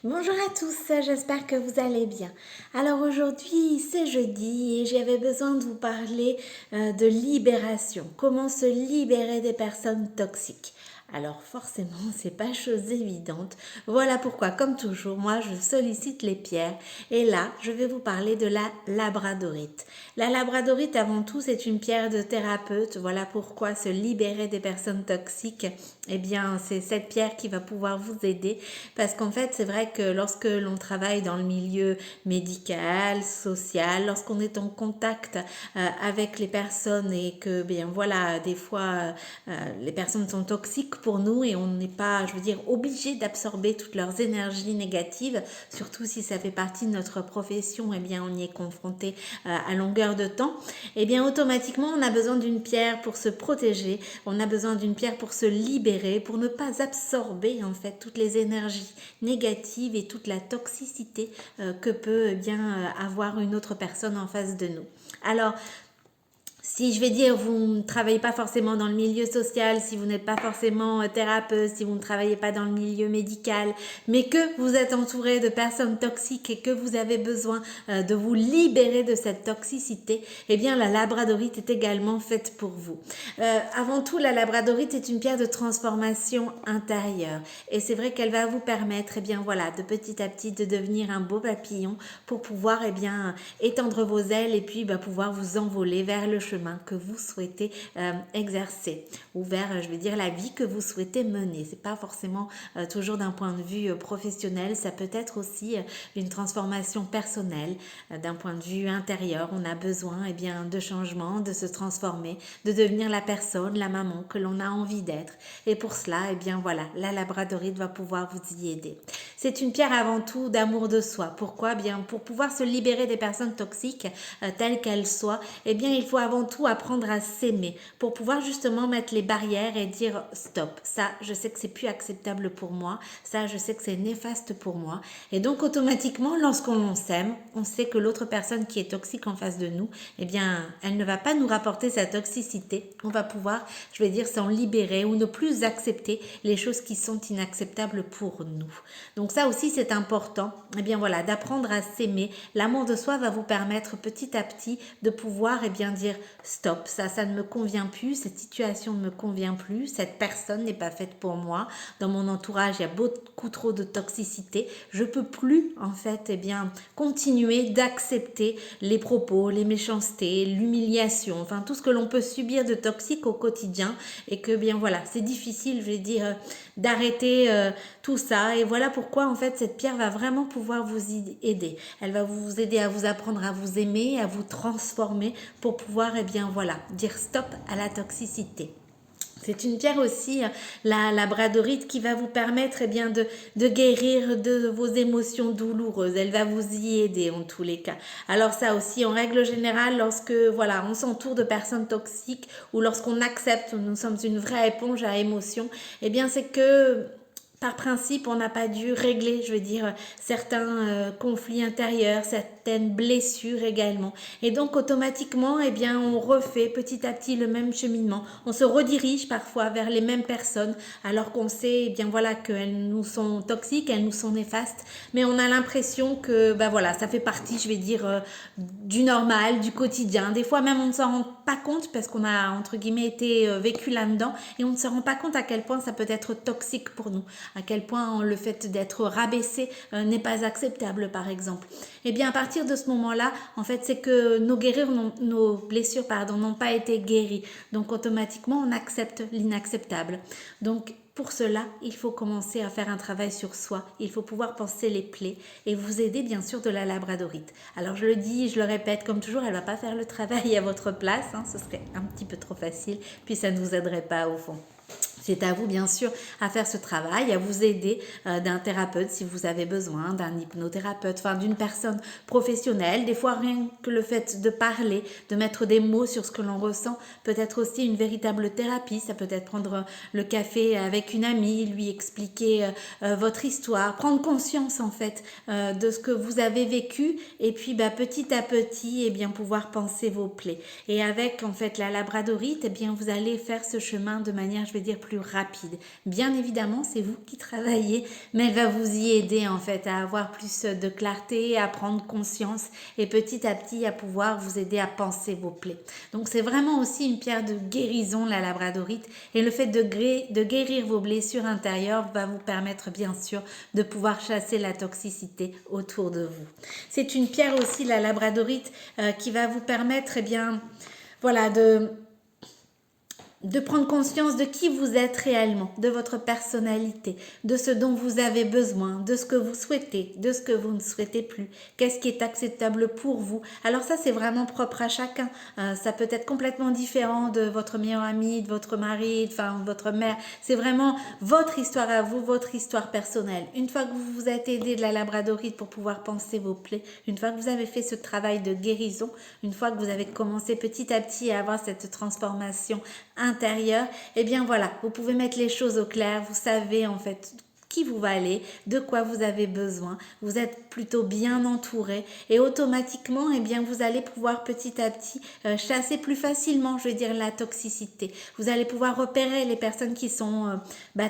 Bonjour à tous, j'espère que vous allez bien. Alors aujourd'hui c'est jeudi et j'avais besoin de vous parler de libération. Comment se libérer des personnes toxiques. Alors forcément c'est pas chose évidente. Voilà pourquoi comme toujours moi je sollicite les pierres et là je vais vous parler de la labradorite. La labradorite avant tout c'est une pierre de thérapeute. Voilà pourquoi se libérer des personnes toxiques, eh bien c'est cette pierre qui va pouvoir vous aider parce qu'en fait c'est vrai que lorsque l'on travaille dans le milieu médical, social, lorsqu'on est en contact avec les personnes et que bien voilà des fois les personnes sont toxiques pour nous et on n'est pas, je veux dire, obligé d'absorber toutes leurs énergies négatives, surtout si ça fait partie de notre profession, et bien on y est confronté à longueur de temps, et bien automatiquement on a besoin d'une pierre pour se protéger, on a besoin d'une pierre pour se libérer, pour ne pas absorber en fait toutes les énergies négatives et toute la toxicité que peut bien avoir une autre personne en face de nous. Alors, si je vais dire, vous ne travaillez pas forcément dans le milieu social, si vous n'êtes pas forcément thérapeute, si vous ne travaillez pas dans le milieu médical, mais que vous êtes entouré de personnes toxiques et que vous avez besoin de vous libérer de cette toxicité, eh bien la labradorite est également faite pour vous. Avant tout, la labradorite est une pierre de transformation intérieure et c'est vrai qu'elle va vous permettre, eh bien voilà, de petit à petit de devenir un beau papillon pour pouvoir, eh bien, étendre vos ailes et puis pouvoir vous envoler vers le chemin que vous souhaitez exercer ou vers, je vais dire, la vie que vous souhaitez mener. C'est pas forcément toujours d'un point de vue professionnel, ça peut être aussi une transformation personnelle d'un point de vue intérieur. On a besoin eh bien, de changement, de se transformer, de devenir la personne, la maman que l'on a envie d'être. Et pour cela, eh bien voilà, la labradorite va pouvoir vous y aider. C'est une pierre avant tout d'amour de soi. Pourquoi? Bien pour pouvoir se libérer des personnes toxiques telles qu'elles soient, eh bien il faut avant tout apprendre à s'aimer pour pouvoir justement mettre les barrières et dire stop. Ça, je sais que c'est plus acceptable pour moi. Ça, je sais que c'est néfaste pour moi. Et donc automatiquement, lorsqu'on s'aime, on sait que l'autre personne qui est toxique en face de nous, eh bien, elle ne va pas nous rapporter sa toxicité. On va pouvoir, je vais dire, s'en libérer ou ne plus accepter les choses qui sont inacceptables pour nous. Donc ça aussi, c'est important. Eh bien voilà, d'apprendre à s'aimer. L'amour de soi va vous permettre petit à petit de pouvoir, eh bien, dire stop, ça ne me convient plus, cette situation ne me convient plus, cette personne n'est pas faite pour moi. Dans mon entourage, il y a beaucoup trop de toxicité. Je peux plus, en fait, eh bien, continuer d'accepter les propos, les méchancetés, l'humiliation, enfin tout ce que l'on peut subir de toxique au quotidien et que bien voilà, c'est difficile, je vais dire, d'arrêter tout ça. Et voilà pourquoi en fait cette pierre va vraiment pouvoir vous aider. Elle va vous aider à vous apprendre à vous aimer, à vous transformer pour pouvoir, eh bien voilà, dire stop à la toxicité. C'est une pierre aussi, la labradorite, qui va vous permettre eh bien, de guérir de vos émotions douloureuses. Elle va vous y aider en tous les cas. Alors ça aussi, en règle générale, lorsque voilà, on s'entoure de personnes toxiques ou lorsqu'on accepte, nous sommes une vraie éponge à émotions, eh bien c'est que par principe, on n'a pas dû régler, je veux dire, certains conflits intérieurs, certaines blessures également. Et donc, automatiquement, eh bien, on refait petit à petit le même cheminement. On se redirige parfois vers les mêmes personnes, alors qu'on sait, eh bien, voilà, qu'elles nous sont toxiques, elles nous sont néfastes. Mais on a l'impression que, ben voilà, ça fait partie, je vais dire, du normal, du quotidien. Des fois, même, on ne s'en rend pas compte parce qu'on a, entre guillemets, été vécu là-dedans et on ne se rend pas compte à quel point ça peut être toxique pour nous, à quel point le fait d'être rabaissé n'est pas acceptable par exemple. Et bien à partir de ce moment-là, en fait, c'est que nos blessures n'ont pas été guéries. Donc automatiquement, on accepte l'inacceptable. Donc pour cela, il faut commencer à faire un travail sur soi. Il faut pouvoir penser les plaies et vous aider bien sûr de la labradorite. Alors je le dis, je le répète, comme toujours, elle ne va pas faire le travail à votre place. Ce serait un petit peu trop facile, puis ça ne vous aiderait pas au fond. C'est à vous, bien sûr, à faire ce travail, à vous aider d'un thérapeute si vous avez besoin, d'un hypnothérapeute, enfin d'une personne professionnelle. Des fois, rien que le fait de parler, de mettre des mots sur ce que l'on ressent, peut être aussi une véritable thérapie. Ça peut être prendre le café avec une amie, lui expliquer votre histoire, prendre conscience en fait de ce que vous avez vécu et puis petit à petit, eh bien, pouvoir penser vos plaies. Et avec en fait la labradorite, eh bien, vous allez faire ce chemin de manière, je vais dire, plus plus rapide. Bien évidemment, c'est vous qui travaillez, mais elle va vous y aider en fait à avoir plus de clarté, à prendre conscience et petit à petit à pouvoir vous aider à panser vos plaies. Donc c'est vraiment aussi une pierre de guérison, la labradorite, et le fait de guérir vos blessures intérieures va vous permettre bien sûr de pouvoir chasser la toxicité autour de vous. C'est une pierre aussi, la labradorite, qui va vous permettre voilà, de prendre conscience de qui vous êtes réellement, de votre personnalité, de ce dont vous avez besoin, de ce que vous souhaitez, de ce que vous ne souhaitez plus, qu'est-ce qui est acceptable pour vous. Alors ça, c'est vraiment propre à chacun. Ça peut être complètement différent de votre meilleur ami, de votre mari, enfin votre mère. C'est vraiment votre histoire à vous, votre histoire personnelle. Une fois que vous vous êtes aidé de la labradorite pour pouvoir panser vos plaies, une fois que vous avez fait ce travail de guérison, une fois que vous avez commencé petit à petit à avoir cette transformation intérieur, et bien voilà, vous pouvez mettre les choses au clair, vous savez en fait qui vous valez, de quoi vous avez besoin, vous êtes plutôt bien entouré et automatiquement bien vous allez pouvoir petit à petit chasser plus facilement, je vais dire, la toxicité. Vous allez pouvoir repérer les personnes qui sont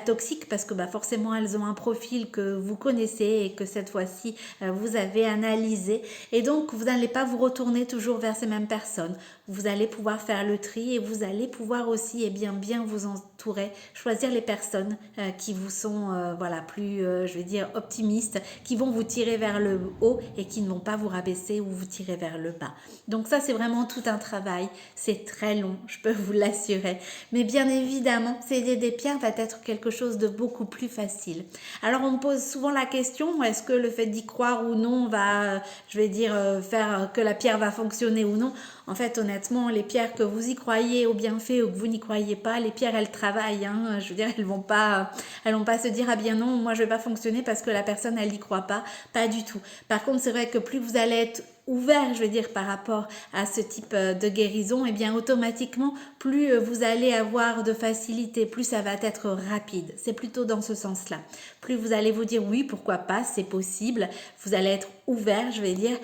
toxiques parce que forcément elles ont un profil que vous connaissez et que cette fois-ci vous avez analysé, et donc vous n'allez pas vous retourner toujours vers ces mêmes personnes. Vous allez pouvoir faire le tri et vous allez pouvoir aussi bien vous entourer, choisir les personnes qui vous sont plus, je vais dire, optimistes, qui vont vous tirer vers le haut et qui ne vont pas vous rabaisser ou vous tirer vers le bas. Donc ça, c'est vraiment tout un travail. C'est très long, je peux vous l'assurer. Mais bien évidemment, s'aider des pierres va être quelque chose de beaucoup plus facile. Alors, on me pose souvent la question, est-ce que le fait d'y croire ou non va, je vais dire, faire que la pierre va fonctionner ou non? En fait, honnêtement, les pierres, que vous y croyez au bienfait ou que vous n'y croyez pas, les pierres, elles travaillent. Je veux dire, elles vont pas se dire, ah bien non, moi je vais pas fonctionner parce que la personne, elle n'y croit pas. Pas du tout. Par contre, c'est vrai que plus vous allez être ouvert, je veux dire, par rapport à ce type de guérison, automatiquement, plus vous allez avoir de facilité, plus ça va être rapide. C'est plutôt dans ce sens-là. Plus vous allez vous dire, oui, pourquoi pas, c'est possible, vous allez être ouvert, je vais dire,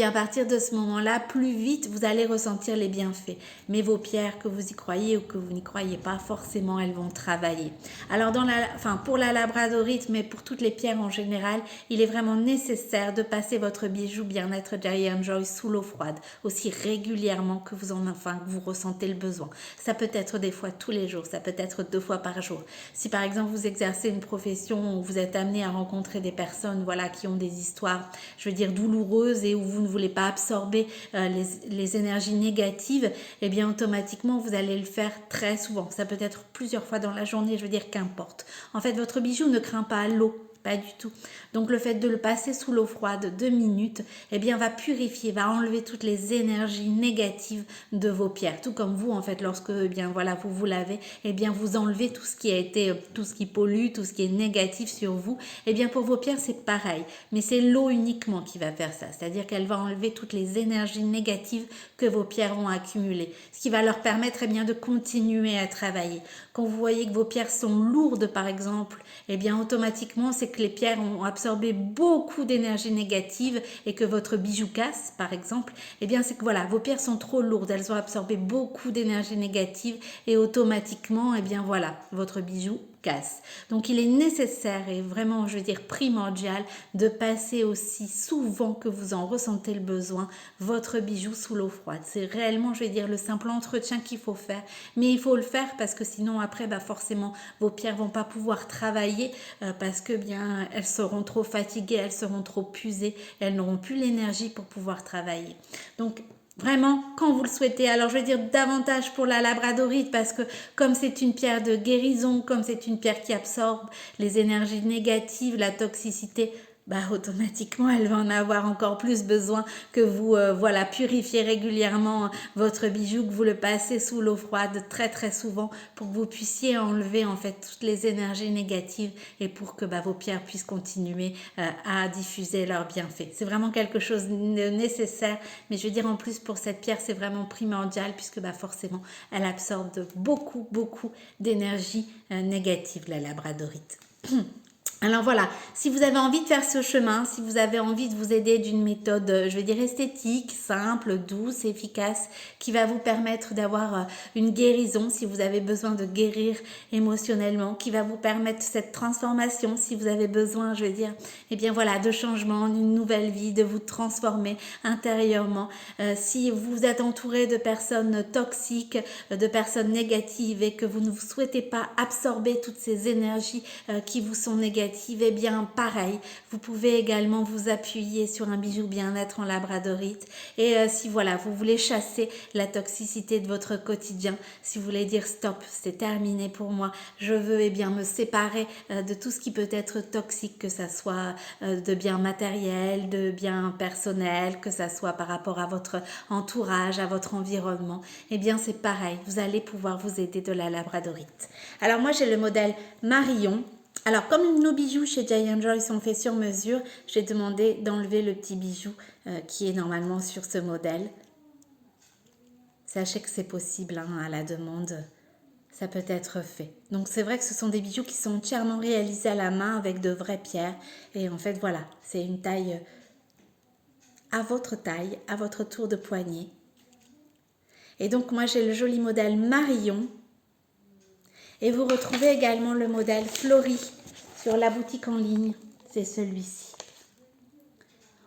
à partir de ce moment-là, plus vite, vous allez ressentir les bienfaits. Mais vos pierres, que vous y croyez ou que vous n'y croyez pas, forcément, elles vont travailler. Alors, pour la labradorite, mais pour toutes les pierres en général, il est vraiment nécessaire de passer votre bijou bien-être Giant Joy sous l'eau froide, aussi régulièrement que que vous ressentez le besoin. Ça peut être des fois tous les jours, ça peut être 2 fois par jour. Si par exemple vous exercez une profession où vous êtes amené à rencontrer des personnes qui ont des histoires, je veux dire, douloureuses et où vous ne voulez pas absorber les énergies négatives, automatiquement vous allez le faire très souvent. Ça peut être plusieurs fois dans la journée, je veux dire, qu'importe. En fait, votre bijou ne craint pas l'eau. Pas du tout. Donc le fait de le passer sous l'eau froide 2 minutes, va purifier, va enlever toutes les énergies négatives de vos pierres. Tout comme vous, en fait, lorsque vous lavez, vous enlevez tout ce qui a été, tout ce qui pollue, tout ce qui est négatif sur vous. Pour vos pierres, c'est pareil. Mais c'est l'eau uniquement qui va faire ça. C'est-à-dire qu'elle va enlever toutes les énergies négatives que vos pierres ont accumulées. Ce qui va leur permettre de continuer à travailler. Quand vous voyez que vos pierres sont lourdes, par exemple, automatiquement, c'est que les pierres ont absorbé beaucoup d'énergie négative et que votre bijou casse, par exemple, c'est que vos pierres sont trop lourdes, elles ont absorbé beaucoup d'énergie négative et automatiquement, votre bijou casse. Donc il est nécessaire et vraiment, je veux dire, primordial de passer aussi souvent que vous en ressentez le besoin votre bijou sous l'eau froide. C'est réellement, je vais dire, le simple entretien qu'il faut faire, mais il faut le faire parce que sinon après, forcément, vos pierres vont pas pouvoir travailler parce que elles seront trop fatiguées, elles seront trop usées, elles n'auront plus l'énergie pour pouvoir travailler. Donc vraiment, quand vous le souhaitez. Alors, je vais dire davantage pour la labradorite parce que comme c'est une pierre de guérison, comme c'est une pierre qui absorbe les énergies négatives, la toxicité, automatiquement, elle va en avoir encore plus besoin que vous purifiez régulièrement votre bijou, que vous le passez sous l'eau froide très très souvent pour que vous puissiez enlever en fait toutes les énergies négatives et pour que vos pierres puissent continuer à diffuser leurs bienfaits. C'est vraiment quelque chose de nécessaire, mais je veux dire en plus pour cette pierre, c'est vraiment primordial puisque forcément, elle absorbe beaucoup d'énergie négative, la labradorite. Alors voilà, si vous avez envie de faire ce chemin, si vous avez envie de vous aider d'une méthode, je vais dire esthétique, simple, douce, efficace, qui va vous permettre d'avoir une guérison, si vous avez besoin de guérir émotionnellement, qui va vous permettre cette transformation, si vous avez besoin, je vais dire, eh bien voilà, de changement, d'une nouvelle vie, de vous transformer intérieurement. Si vous êtes entouré de personnes toxiques, de personnes négatives et que vous ne souhaitez pas absorber toutes ces énergies qui vous sont négatives, eh bien pareil, vous pouvez également vous appuyer sur un bijou bien-être en labradorite et si voilà, vous voulez chasser la toxicité de votre quotidien, si vous voulez dire stop, c'est terminé pour moi, je veux eh bien me séparer de tout ce qui peut être toxique, que ça soit de biens matériels, de biens personnels, que ça soit par rapport à votre entourage, à votre environnement, eh bien c'est pareil, vous allez pouvoir vous aider de la labradorite. Alors moi j'ai le modèle Marion. Alors, comme nos bijoux chez Giant Joy sont faits sur mesure, j'ai demandé d'enlever le petit bijou qui est normalement sur ce modèle. Sachez que c'est possible hein, à la demande, ça peut être fait. Donc, c'est vrai que ce sont des bijoux qui sont entièrement réalisés à la main avec de vraies pierres. Et en fait, voilà, c'est une taille à votre tour de poignet. Et donc, moi, j'ai le joli modèle Marion. Et vous retrouvez également le modèle Flori sur la boutique en ligne. C'est celui-ci.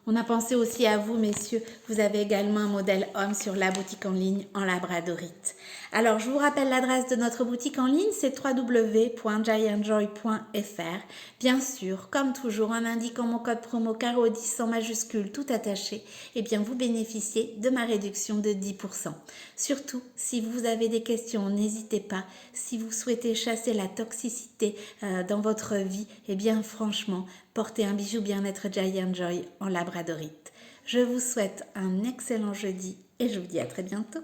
On a pensé aussi à vous, messieurs. Vous avez également un modèle homme sur la boutique en ligne en labradorite. Alors, je vous rappelle l'adresse de notre boutique en ligne, c'est www.giantjoy.fr. Bien sûr, comme toujours, en indiquant mon code promo CARO10 en majuscule tout attaché, eh bien, vous bénéficiez de ma réduction de 10%. Surtout, si vous avez des questions, n'hésitez pas. Si vous souhaitez chasser la toxicité dans votre vie, eh bien, franchement, portez un bijou bien-être Giant Joy en labradorite. Je vous souhaite un excellent jeudi et je vous dis à très bientôt.